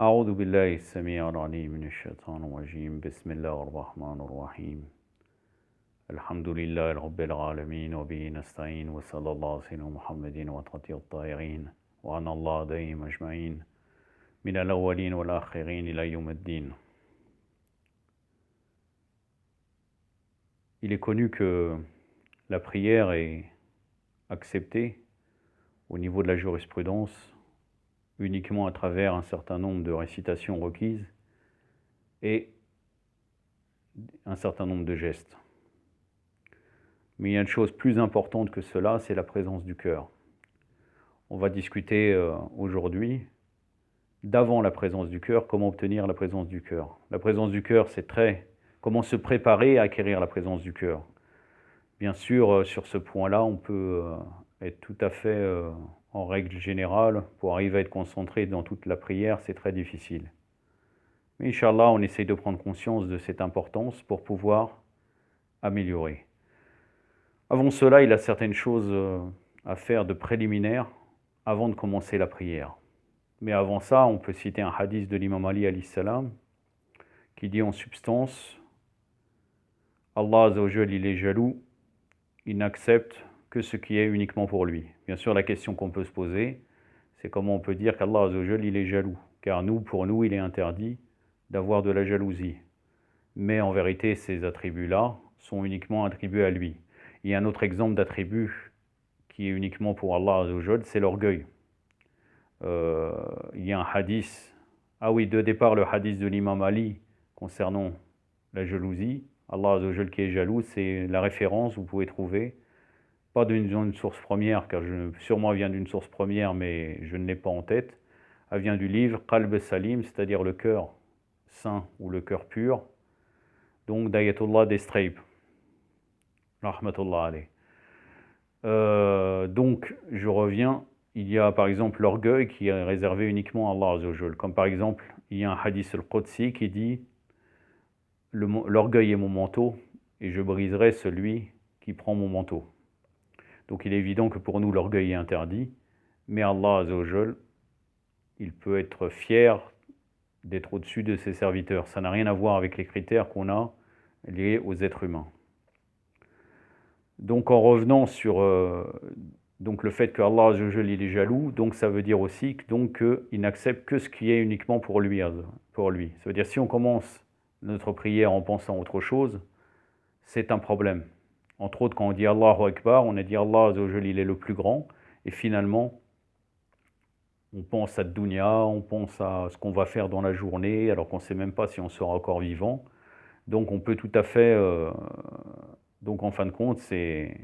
أعوذ بالله السميع العليم من الشيطان الرجيم بسم الله الرحمن الرحيم الحمد لله رب العالمين وبه نستعين وصلى الله على سيدنا محمد وعلى الطاهرين وعن الله دائم أجمعين من الأولين والآخرين إلى يوم الدين. Il est connu que la prière est acceptée au niveau de la jurisprudence uniquement à travers un certain nombre de récitations requises et un certain nombre de gestes. Mais il y a une chose plus importante que cela, c'est la présence du cœur. On va discuter aujourd'hui d'avant la présence du cœur, comment obtenir la présence du cœur. La présence du cœur, c'est comment se préparer à acquérir la présence du cœur. Bien sûr, sur ce point-là, on peut être tout à fait en règle générale, pour arriver à être concentré dans toute la prière, c'est très difficile. Mais Inch'Allah, on essaye de prendre conscience de cette importance pour pouvoir améliorer. Avant cela, il y a certaines choses à faire de préliminaires avant de commencer la prière. Mais avant ça, on peut citer un hadith de l'imam Ali alayhi salam qui dit en substance Allah Azza wa Jal, il est jaloux, il n'accepte que ce qui est uniquement pour lui. Bien sûr, la question qu'on peut se poser, c'est comment on peut dire qu'Allah Azza wa Jal, il est jaloux. Car pour nous, il est interdit d'avoir de la jalousie. Mais en vérité, ces attributs-là sont uniquement attribués à lui. Il y a un autre exemple d'attribut qui est uniquement pour Allah Azza wa Jal, c'est l'orgueil. Il y a un hadith, de départ le hadith de l'imam Ali concernant la jalousie. Allah Azza wa Jal qui est jaloux, c'est la référence, vous pouvez trouver, pas d'une source première, car sûrement elle vient d'une source première, mais je ne l'ai pas en tête. Elle vient du livre Qalb Salim, c'est-à-dire le cœur saint ou le cœur pur, donc d'Ayatollah Destraib, rahmatullah alayh. Donc, je reviens, il y a par exemple l'orgueil qui est réservé uniquement à Allah Azza wa Jal. Comme par exemple, il y a un hadith al-Qudsi qui dit « L'orgueil est mon manteau et je briserai celui qui prend mon manteau ». Donc il est évident que pour nous l'orgueil est interdit, mais Allah Azza wa Jal, il peut être fier d'être au-dessus de ses serviteurs. Ça n'a rien à voir avec les critères qu'on a liés aux êtres humains. Donc en revenant sur le fait que Allah Azza wa Jal, il est jaloux, donc ça veut dire aussi qu'il n'accepte que ce qui est uniquement pour lui. Ça veut dire si on commence notre prière en pensant à autre chose, c'est un problème. Entre autres, quand on dit Allahu Akbar, on a dit Allah Azza wa Jal, il est le plus grand, et finalement, on pense à dunya, on pense à ce qu'on va faire dans la journée, alors qu'on ne sait même pas si on sera encore vivant. Donc on peut tout à fait... donc en fin de compte, c'est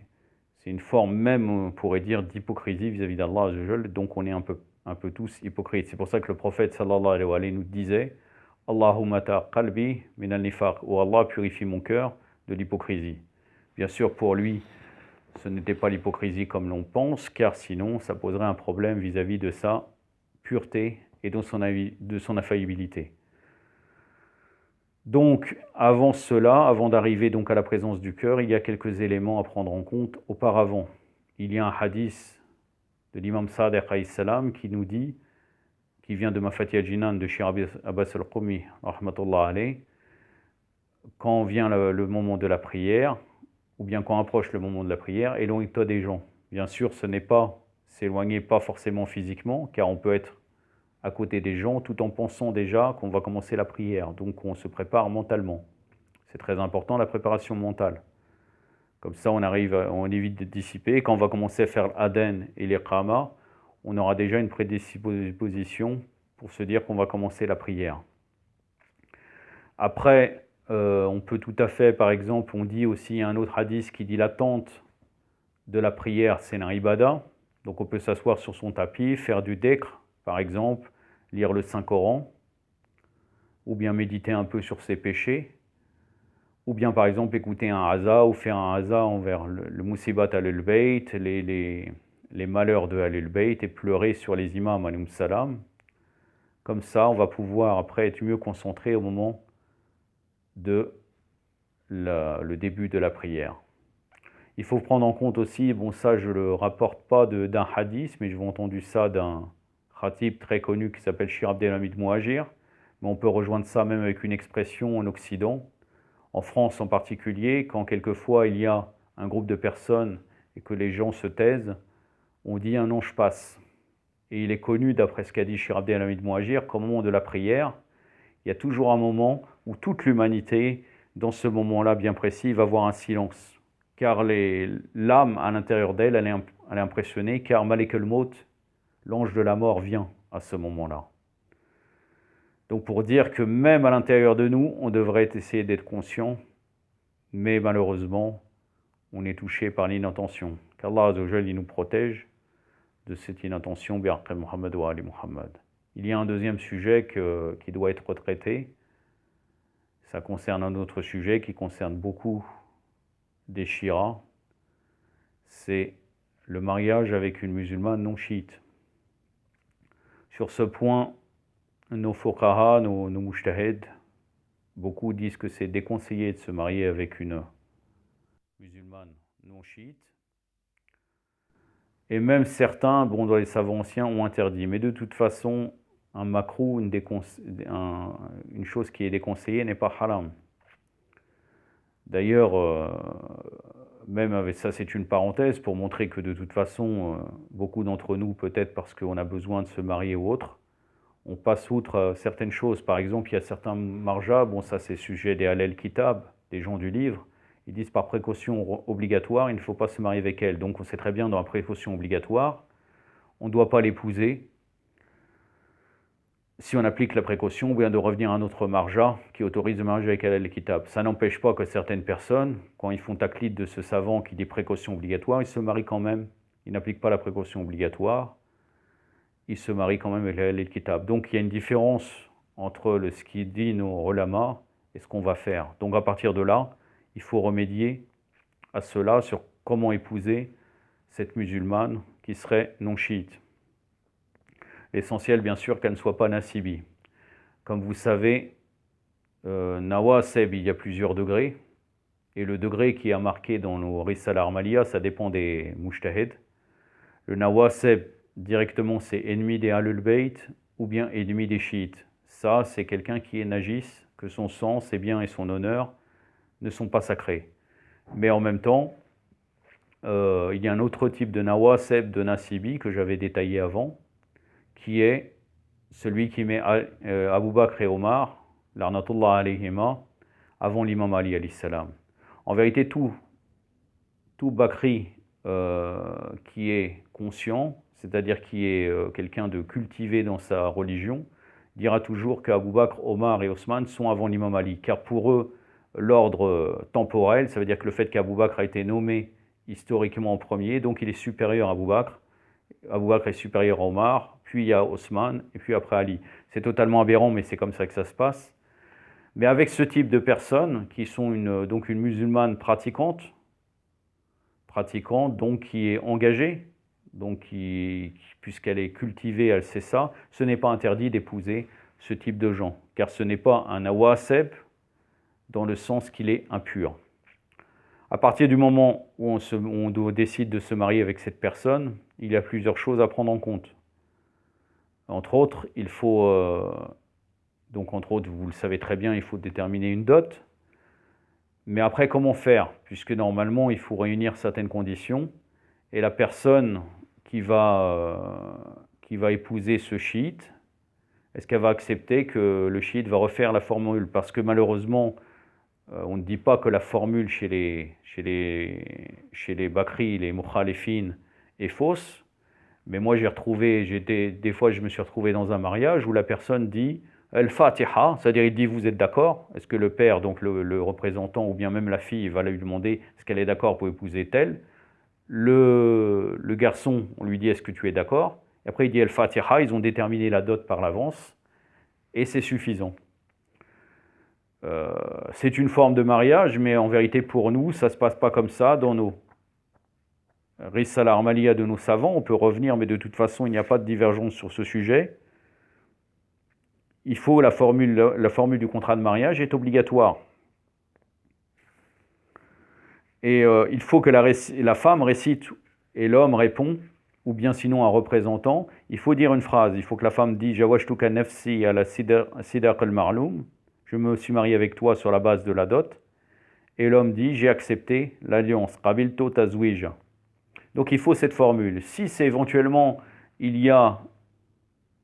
une forme même, on pourrait dire, d'hypocrisie vis-à-vis d'Allah Azza wa Jal, donc on est un peu tous hypocrites. C'est pour ça que le prophète sallallahu alayhi wa sallam nous disait Allahumma ta qalbi min al-nifaq, ou Allah purifie mon cœur de l'hypocrisie. Bien sûr, pour lui, ce n'était pas l'hypocrisie comme l'on pense, car sinon, ça poserait un problème vis-à-vis de sa pureté et de son infaillibilité. Donc, avant cela, avant d'arriver donc à la présence du cœur, il y a quelques éléments à prendre en compte auparavant. Il y a un hadith de l'imam Sadiq alayhi salam qui nous dit, qui vient de Mafati al-Jinan de Cheikh Abbas al-Qumi, rahmatullah alayh, quand vient le moment de la prière, ou bien quand approche le moment de la prière, éloigne-toi des gens. Bien sûr, ce n'est pas s'éloigner, pas forcément physiquement, car on peut être à côté des gens tout en pensant déjà qu'on va commencer la prière. Donc on se prépare mentalement. C'est très important, la préparation mentale. Comme ça, on évite de dissiper. Quand on va commencer à faire l'adhan et l'iqama, on aura déjà une prédisposition pour se dire qu'on va commencer la prière. Après, on peut tout à fait, par exemple, on dit aussi un autre hadith qui dit l'attente de la prière, c'est un ibada. Donc on peut s'asseoir sur son tapis, faire du dhikr, par exemple, lire le Saint-Coran, ou bien méditer un peu sur ses péchés, ou bien par exemple écouter un haza ou faire un haza envers le musibat al-bayt, les malheurs de al-bayt, et pleurer sur les imams alayhim salam. Comme ça, on va pouvoir après être mieux concentré au moment de le début de la prière. Il faut prendre en compte aussi, bon ça je ne le rapporte pas d'un hadith, mais j'ai entendu ça d'un khatib très connu qui s'appelle Shir Abdelhamid Mouhajir, mais on peut rejoindre ça même avec une expression en Occident, en France en particulier, quand quelquefois il y a un groupe de personnes et que les gens se taisent, on dit un ange passe. Et il est connu, d'après ce qu'a dit Shir Abdelhamid Mouhajir, qu'au moment de la prière, il y a toujours un moment où toute l'humanité, dans ce moment-là bien précis, va avoir un silence. Car l'âme, à l'intérieur d'elle, elle est impressionnée, car Malek el-Maut, l'ange de la mort, vient à ce moment-là. Donc pour dire que même à l'intérieur de nous, on devrait essayer d'être conscient, mais malheureusement, on est touché par l'inattention. Qu'Allah Azza wa Jal, il nous protège de cette inattention, bi'aqi Muhammad wa ali Muhammad. Il y a un deuxième sujet qui doit être traité. Ça concerne un autre sujet qui concerne beaucoup des Shiras. C'est le mariage avec une musulmane non chiite. Sur ce point, nos fuqaha, nos mujtahid, beaucoup disent que c'est déconseillé de se marier avec une musulmane non chiite. Et même certains, bon, dans les savants anciens, ont interdit. Mais de toute façon, un makrou, une chose qui est déconseillée, n'est pas haram. D'ailleurs, même avec ça, c'est une parenthèse pour montrer que de toute façon, beaucoup d'entre nous, peut-être parce qu'on a besoin de se marier ou autre, on passe outre certaines choses. Par exemple, il y a certains marjas, bon ça c'est sujet des halal kitab, des gens du livre, ils disent par précaution obligatoire, il ne faut pas se marier avec elle. Donc on sait très bien dans la précaution obligatoire, on ne doit pas l'épouser. Si on applique la précaution, ou bien de revenir à un autre marja qui autorise le mariage avec halal kitab. Ça n'empêche pas que certaines personnes, quand ils font taqlid de ce savant qui dit précaution obligatoire, ils se marient quand même. Ils n'appliquent pas la précaution obligatoire. Ils se marient quand même avec halal kitab. Donc il y a une différence entre ce qui dit nos ulama et ce qu'on va faire. Donc à partir de là, il faut remédier à cela sur comment épouser cette musulmane qui serait non chiite. L'essentiel, bien sûr, qu'elle ne soit pas nasibi. Comme vous savez, nawaseb, il y a plusieurs degrés. Et le degré qui est marqué dans nos Risala Armalia, ça dépend des mujtahid. Le nawaseb, directement, c'est ennemi des Ahlul Bayt ou bien ennemi des chiites. Ça, c'est quelqu'un qui est najis, que son sang, ses biens et son honneur ne sont pas sacrés. Mais en même temps, il y a un autre type de nawaseb, de nasibi, que j'avais détaillé avant, qui est celui qui met Abu Bakr et Omar, l'arnatullah alayhima, avant l'imam Ali alayhi salam. En vérité, tout Bakri qui est conscient, c'est-à-dire qui est quelqu'un de cultivé dans sa religion, dira toujours qu'Abu Bakr, Omar et Osman sont avant l'imam Ali, car pour eux, l'ordre temporel, ça veut dire que le fait qu'Abu Bakr a été nommé historiquement en premier, donc il est supérieur à Abu Bakr. Abu Bakr est supérieur à Omar, puis il y a Osman, et puis après Ali. C'est totalement aberrant, mais c'est comme ça que ça se passe. Mais avec ce type de personnes, qui sont donc une musulmane pratiquante, donc qui est engagée, donc puisqu'elle est cultivée, elle sait ça, ce n'est pas interdit d'épouser ce type de gens, car ce n'est pas un awaseb dans le sens qu'il est impur. À partir du moment où on décide de se marier avec cette personne, il y a plusieurs choses à prendre en compte. Entre autres, il faut, donc entre autres, vous le savez très bien, il faut déterminer une dot. Mais après, comment faire? Puisque normalement, il faut réunir certaines conditions. Et la personne qui va épouser ce chiite, est-ce qu'elle va accepter que le chiite va refaire la formule? Parce que malheureusement, on ne dit pas que la formule chez les Bakri, les Mukhalifin, est fausse. Mais moi, des fois, je me suis retrouvé dans un mariage où la personne dit Al-Fatiha, c'est-à-dire il dit vous êtes d'accord? Est-ce que le père, donc le représentant, ou bien même la fille, va lui demander est-ce qu'elle est d'accord pour épouser tel? Le garçon, on lui dit est-ce que tu es d'accord? Et après il dit Al-Fatiha, ils ont déterminé la dot par l'avance, et c'est suffisant. C'est une forme de mariage, mais en vérité pour nous, ça ne se passe pas comme ça dans nos Risala Armalia de nos savants. On peut revenir, mais de toute façon, il n'y a pas de divergence sur ce sujet. Il faut la formule du contrat de mariage est obligatoire. Et il faut que la femme récite et l'homme répond ou bien sinon un représentant, il faut dire une phrase. Il faut que la femme dise Jawajtuka nafsi ala sidaq al-marloum. Je me suis marié avec toi sur la base de la dot. Et l'homme dit j'ai accepté l'alliance. Qabiltu tazwija. Donc il faut cette formule. Si c'est éventuellement il y a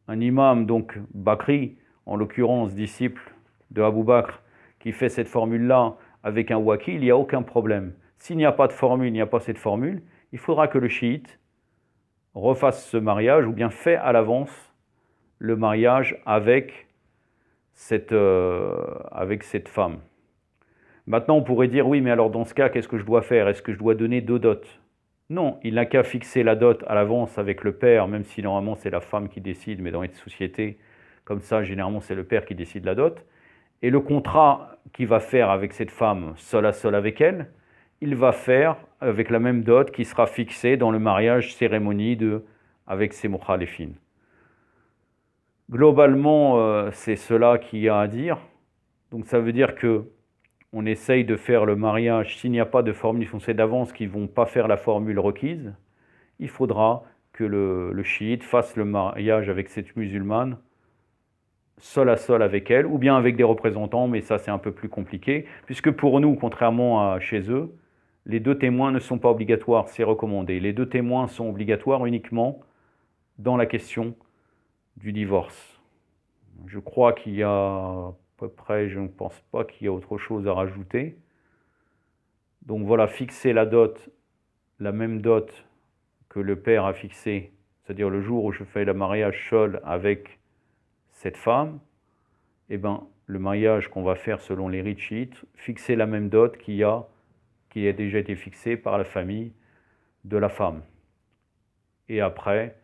un imam, donc Bakri, en l'occurrence disciple de Abu Bakr, qui fait cette formule-là avec un waki, il n'y a aucun problème. S'il n'y a pas de formule, il n'y a pas cette formule, il faudra que le chiite refasse ce mariage ou bien fait à l'avance le mariage avec cette femme. Maintenant, on pourrait dire, oui, mais alors dans ce cas, qu'est-ce que je dois faire? Est-ce que je dois donner 2 dots? Non, il n'a qu'à fixer la dot à l'avance avec le père, même si normalement c'est la femme qui décide, mais dans les sociétés comme ça, généralement c'est le père qui décide la dot. Et le contrat qu'il va faire avec cette femme, seul à seul avec elle, il va faire avec la même dot qui sera fixée dans le mariage cérémonie avec ses mukhalifines. Globalement, c'est cela qu'il y a à dire. Donc ça veut dire que on essaye de faire le mariage, s'il n'y a pas de formule, on sait d'avance qu'ils ne vont pas faire la formule requise, il faudra que le chiite fasse le mariage avec cette musulmane, seul à seul avec elle, ou bien avec des représentants, mais ça c'est un peu plus compliqué, puisque pour nous, contrairement à chez eux, les 2 témoins ne sont pas obligatoires, c'est recommandé. Les 2 témoins sont obligatoires uniquement dans la question du divorce. Je crois qu'il y a à peu près, je ne pense pas qu'il y a autre chose à rajouter. Donc voilà, fixer la dot, la même dot que le père a fixée, c'est-à-dire le jour où je fais le mariage seul avec cette femme, eh ben, le mariage qu'on va faire selon les rites chiites, fixer la même dot qui a déjà été fixée par la famille de la femme. Et après,